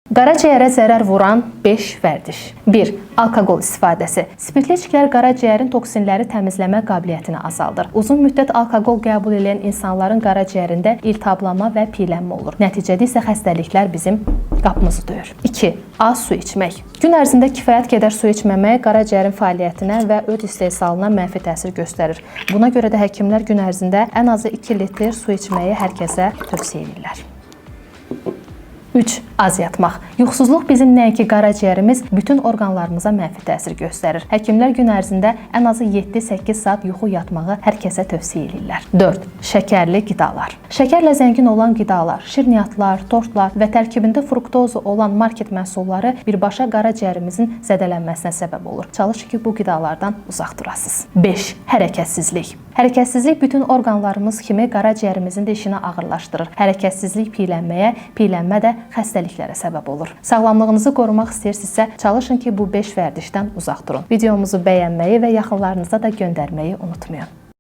Qaraciyərə zərər vuran 5 vərdiş. 1. Alkoqol istifadəsi. Spirtli içkilər qaraciyərin toksinləri təmizləmə qabiliyyətini azaldır. Uzun müddət alkoqol qəbul edən insanların qaraciyərində iltihablanma və piylənmə olur. Nəticədə isə xəstəliklər bizim qapımızı döyür. 2. Az su içmək. Gün ərzində kifayət qədər su içməmək qaraciyərin fəaliyyətinə və öd istehsalına mənfi təsir göstərir. Buna görə də həkimlər gün ərzində ən azı 2 litr su içməyi hər kəsə tövsiyə edirlər. 3. Az yatmaq. Yuxusuzluq bizim nəinki qaraciyərimiz, bütün orqanlarımıza mənfi təsir göstərir. Həkimlər gün ərzində ən azı 7-8 saat yuxu yatmağı hər kəsə tövsiyə edirlər. 4. Şəkərli qidalar. Şəkərlə zəngin olan qidalar, şirniyyatlar, tortlar və tərkibində fruktozu olan market məhsulları birbaşa qaraciyərimizin zədələnməsinə səbəb olur. Çalışın ki, bu qidalardan uzaq durasınız. 5. Hərəkətsizlik. Hərəkətsizlik bütün orqanlarımız kimi qaraciyərimizin də işini ağırlaşdırır. Hərəkətsizlik piylənməyə, piylənmə də xəstəliklərə səbəb olur. Sağlamlığınızı qorumaq istəyirsinizsə, çalışın ki, bu 5 vərdişdən uzaq durun. Videomuzu bəyənməyi və yaxınlarınıza da göndərməyi unutmayın.